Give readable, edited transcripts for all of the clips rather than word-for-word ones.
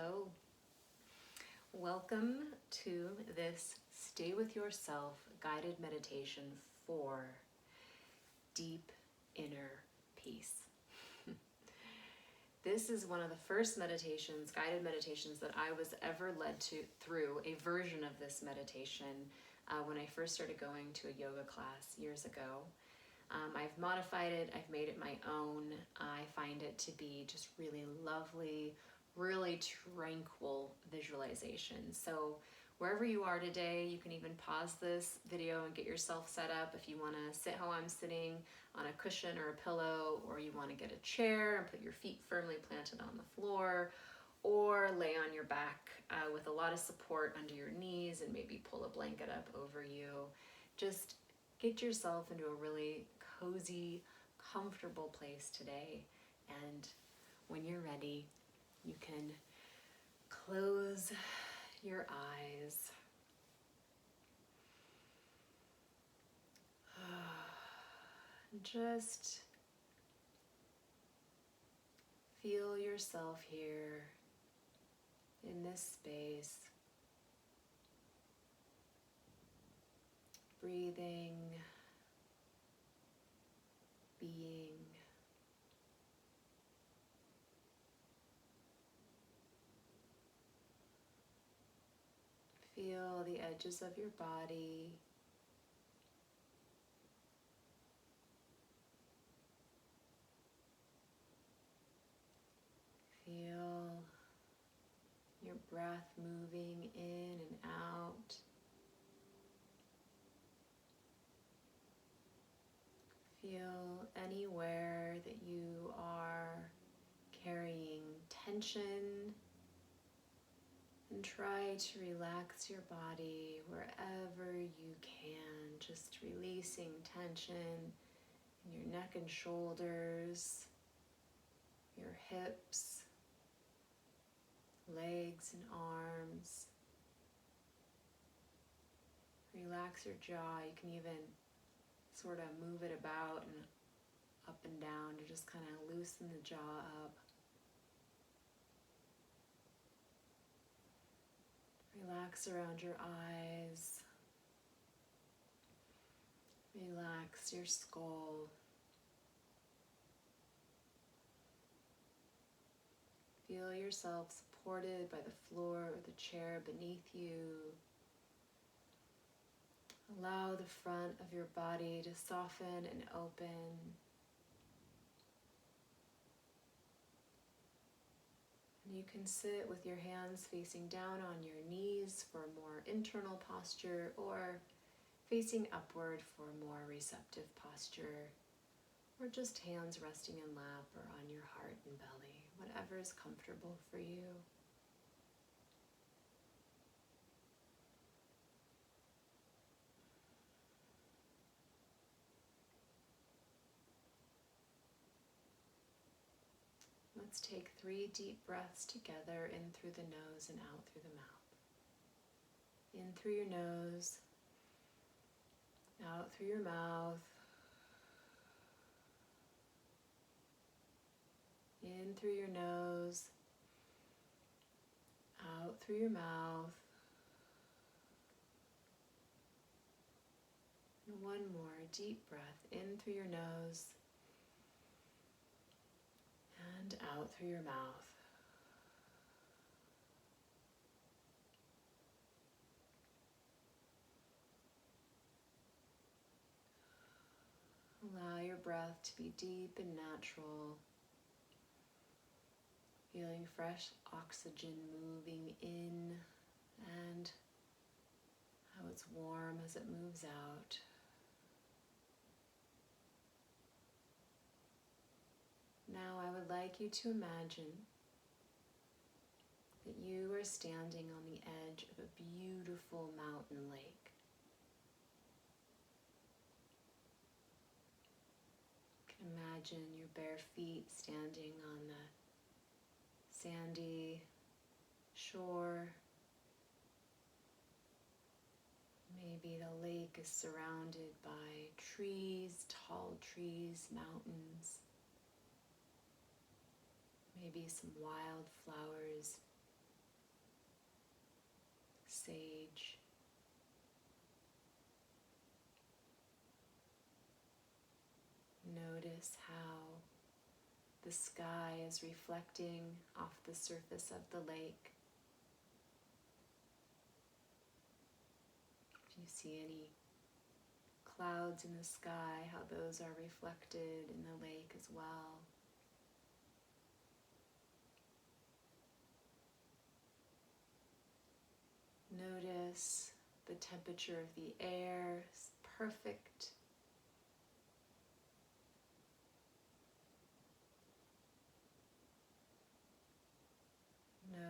Hello. Welcome to this Stay With Yourself guided meditation for deep inner peace. This is one of the first meditations, guided meditations, that I was ever led through a version of this meditation when I first started going to a yoga class years ago. I've modified it, I've made it my own. I find it to be just really lovely, really tranquil visualization. So wherever you are today, you can even pause this video and get yourself set up if you want to sit how I'm sitting on a cushion or a pillow, or you want to get a chair and put your feet firmly planted on the floor, or lay on your back with a lot of support under your knees and maybe pull a blanket up over you. Just get yourself into a really cozy, comfortable place today, and when you're ready, you can close your eyes. Just feel yourself here in this space, breathing, being. Feel the edges of your body. Feel your breath moving in and out. Feel anywhere that you are carrying tension, and try to relax your body wherever you can, just releasing tension in your neck and shoulders, your hips, legs and arms. Relax your jaw. You can even sort of move it about and up and down to just kind of loosen the jaw up. Relax around your eyes. Relax your skull. Feel yourself supported by the floor or the chair beneath you. Allow the front of your body to soften and open. And you can sit with your hands facing down on your knees for a more internal posture, or facing upward for a more receptive posture, or just hands resting in lap or on your heart and belly, whatever is comfortable for you. Let's take 3 deep breaths together, in through the nose and out through the mouth. In through your nose, out through your mouth. In through your nose, out through your mouth. And one more deep breath, in through your nose and out through your mouth. Allow your breath to be deep and natural, feeling fresh oxygen moving in and how it's warm as it moves out. Now I would like you to imagine that you are standing on the edge of a beautiful mountain lake. You can imagine your bare feet standing on the sandy shore. Maybe the lake is surrounded by trees, tall trees, mountains. Maybe some wildflowers the sky is reflecting off the surface of the lake. Do you see any clouds in the sky, how those are reflected in the lake as well? Notice the temperature of the air is perfect.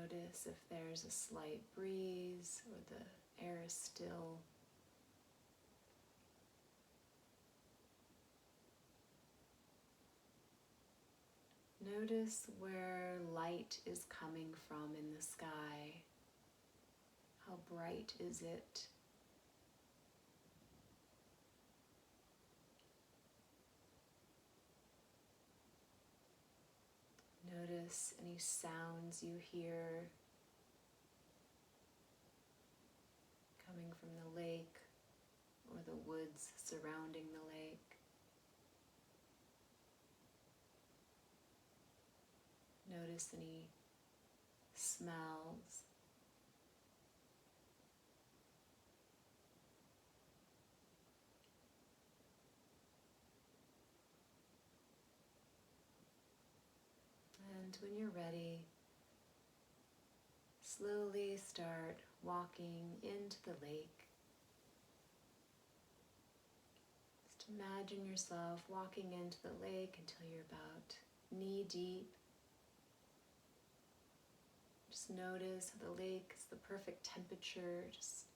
Notice if there's a slight breeze or the air is still. Notice where light is coming from in the sky. How bright is it? Notice any sounds you hear coming from the lake or the woods surrounding the lake. Notice any smells. And when you're ready, slowly start walking into the lake. Just imagine yourself walking into the lake until you're about knee deep. Just notice how the lake is the perfect temperature, just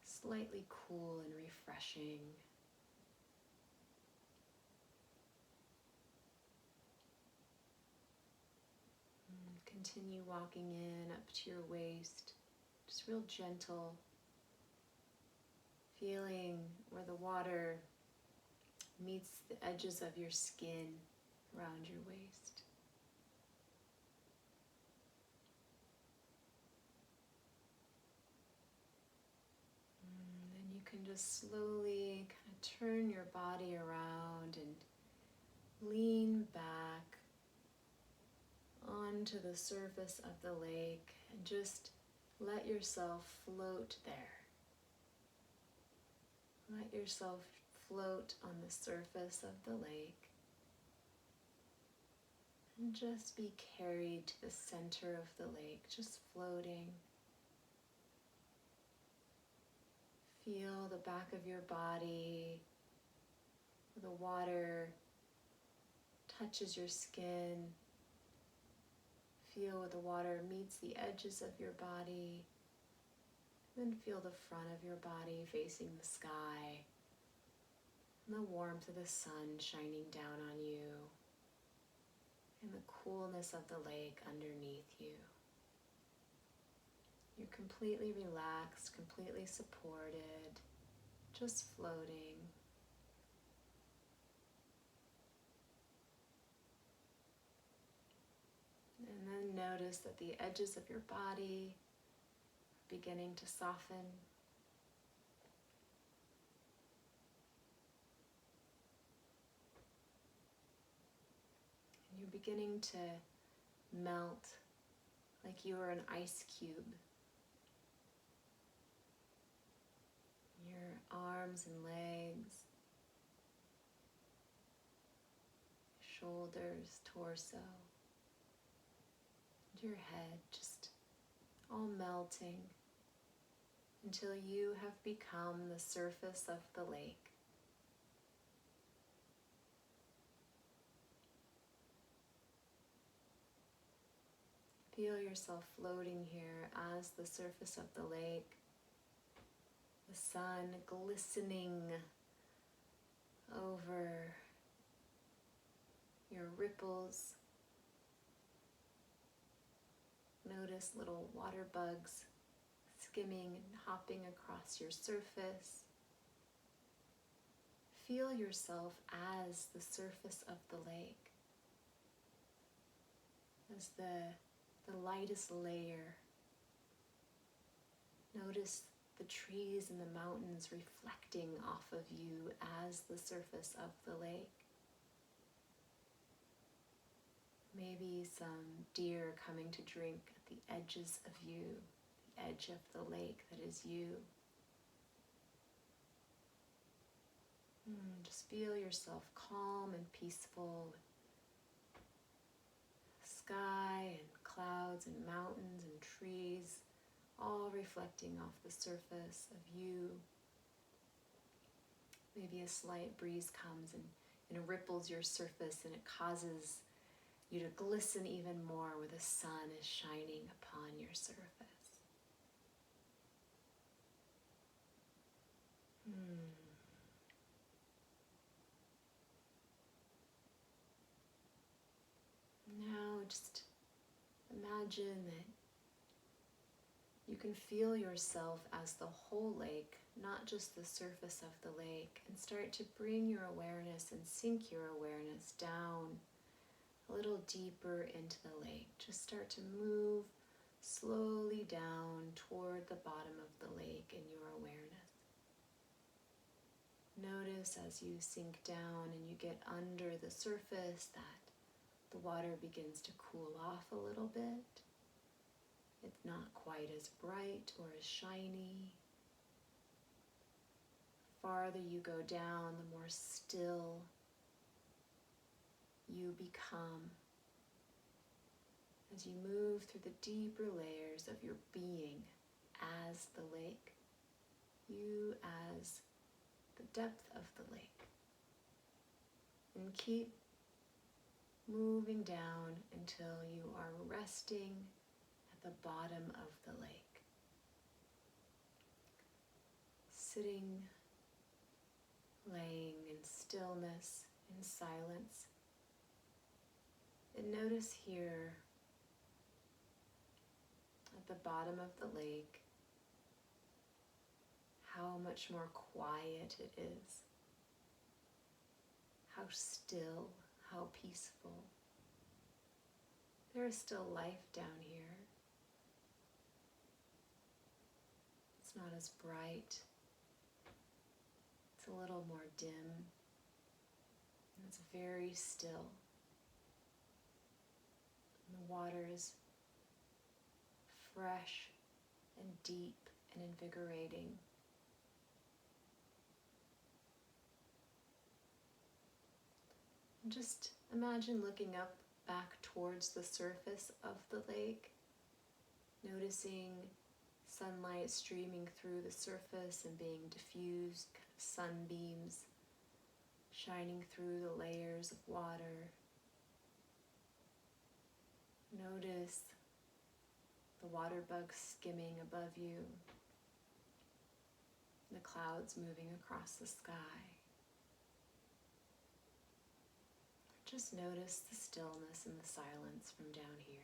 slightly cool and refreshing. Continue walking in up to your waist, just real gentle, feeling where the water meets the edges of your skin around your waist. Then you can just slowly kind of turn your body around and lean back onto the surface of the lake and just let yourself float there. Let yourself float on the surface of the lake and just be carried to the center of the lake, just floating. Feel the back of your body, the water touches your skin. Feel where the water meets the edges of your body. Then feel the front of your body facing the sky and the warmth of the sun shining down on you and the coolness of the lake underneath you. You're completely relaxed, completely supported, just floating. And then notice that the edges of your body are beginning to soften. And you're beginning to melt like you are an ice cube. Your arms and legs, shoulders, torso, and your head just all melting until you have become the surface of the lake. Feel yourself floating here as the surface of the lake. The sun glistening over your ripples. Notice little water bugs skimming and hopping across your surface. Feel yourself as the surface of the lake, as the lightest layer. Notice the trees and the mountains reflecting off of you as the surface of the lake. Maybe some deer coming to drink at the edges of you, the edge of the lake that is you. Just feel yourself calm and peaceful, with sky and clouds and mountains and trees all reflecting off the surface of you. Maybe a slight breeze comes and ripples your surface, and it causes you to glisten even more where the sun is shining upon your surface. Now just imagine that you can feel yourself as the whole lake, not just the surface of the lake, and start to bring your awareness and sink your awareness down a little deeper into the lake. Just start to move slowly down toward the bottom of the lake in your awareness. Notice as you sink down and you get under the surface that the water begins to cool off a little bit. It's not quite as bright or as shiny. The farther you go down, the more still you become as you move through the deeper layers of your being as the lake, you as the depth of the lake. And keep moving down until you are resting at the bottom of the lake. Sitting, laying in stillness, in silence. And notice here at the bottom of the lake how much more quiet it is, how still, how peaceful. There is still life down here. It's not as bright. It's a little more dim. It's very still. And the water is fresh and deep and invigorating. And just imagine looking up back towards the surface of the lake, noticing sunlight streaming through the surface and being diffused, kind of sunbeams shining through the layers of water. Notice the water bugs skimming above you, the clouds moving across the sky. Just notice the stillness and the silence from down here.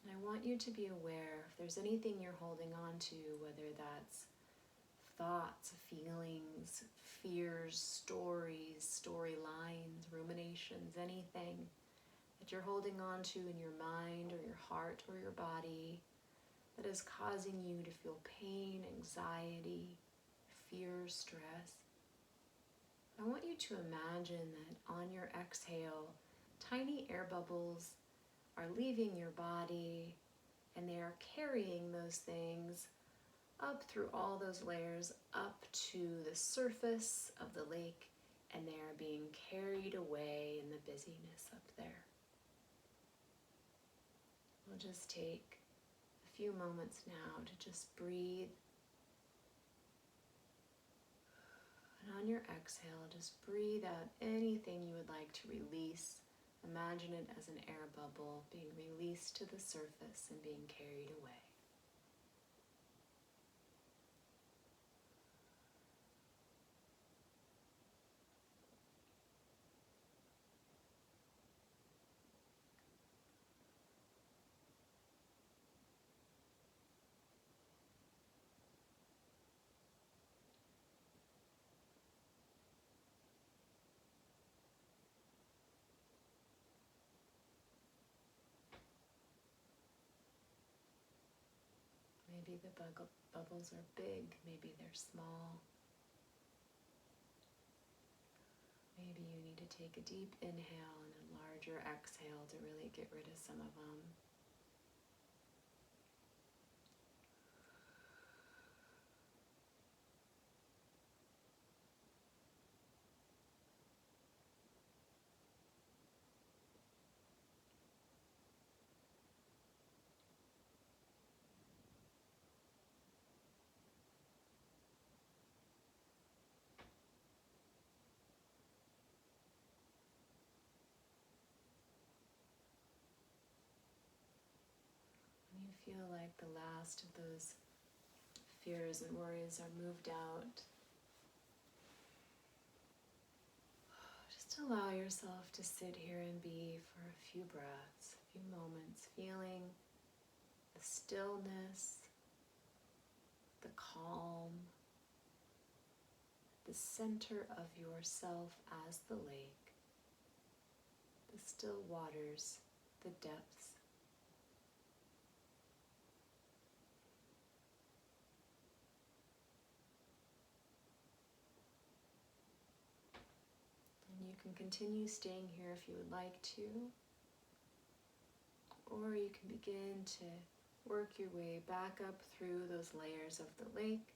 And I want you to be aware if there's anything you're holding on to, whether that's thoughts, feelings, fears, stories, storylines, ruminations, anything that you're holding on to in your mind or your heart or your body that is causing you to feel pain, anxiety, fear, stress. I want you to imagine that on your exhale, tiny air bubbles are leaving your body and they are carrying those things up through all those layers up to the surface of the lake, and they are being carried away in the busyness up there. We'll just take a few moments now to just breathe. And on your exhale, just breathe out anything you would like to release. Imagine it as an air bubble being released to the surface and being carried away. Maybe the bubbles are big, maybe they're small. take a deep inhale and a larger exhale to really get rid of some of them. When you feel like the last of those fears and worries are moved out, just allow yourself to sit here and be for a few breaths, a few moments, feeling the stillness, the calm, the center of yourself as the lake, the still waters, the depths. And you can continue staying here if you would like to, or you can begin to work your way back up through those layers of the lake.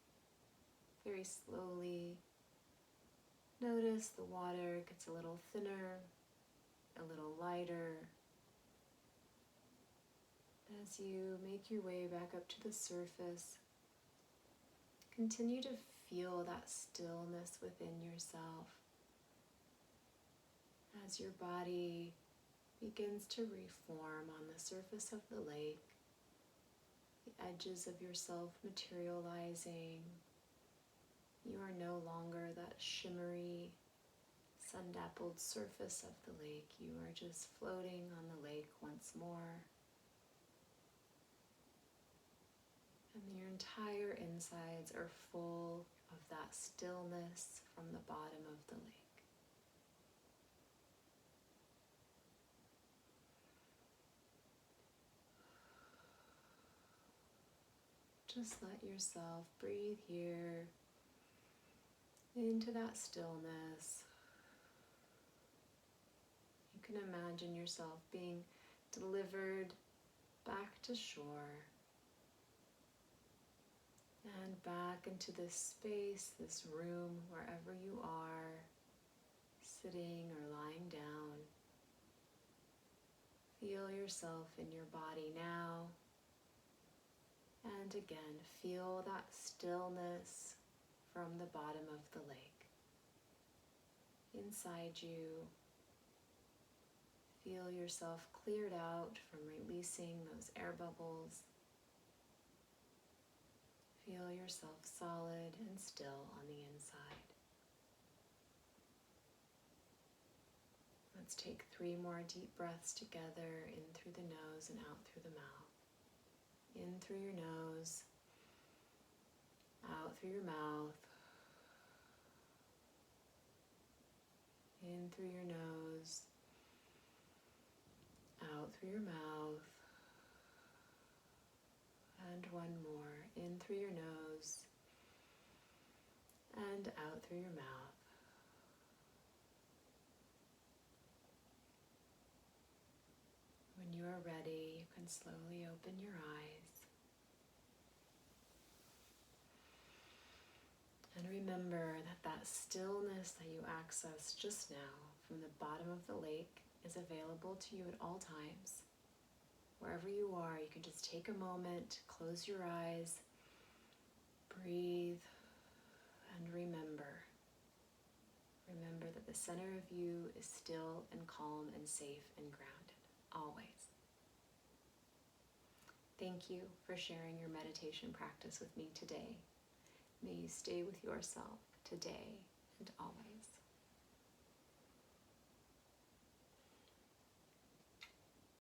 Very slowly, notice the water gets a little thinner, a little lighter. As you make your way back up to the surface, continue to feel that stillness within yourself as your body begins to reform on the surface of the lake, the edges of yourself materializing. You are no longer that shimmery, sun-dappled surface of the lake. You are just floating on the lake once more. And your entire insides are full of that stillness from the bottom of the lake. Just let yourself breathe here into that stillness. You can imagine yourself being delivered back to shore and back into this space, this room, wherever you are, sitting or lying down. Feel yourself in your body now. And again, feel that stillness from the bottom of the lake. Inside you, feel yourself cleared out from releasing those air bubbles. Feel yourself solid and still on the inside. Let's take 3 more deep breaths together, in through the nose and out through the mouth. In through your nose, out through your mouth. In through your nose, out through your mouth. And one more, in through your nose and out through your mouth. When you are ready, you can slowly open your eyes. And remember that stillness that you accessed just now from the bottom of the lake is available to you at all times. Wherever you are, you can just take a moment, close your eyes, breathe, and remember. Remember that the center of you is still and calm and safe and grounded, always. Thank you for sharing your meditation practice with me today. May you stay with yourself today and always.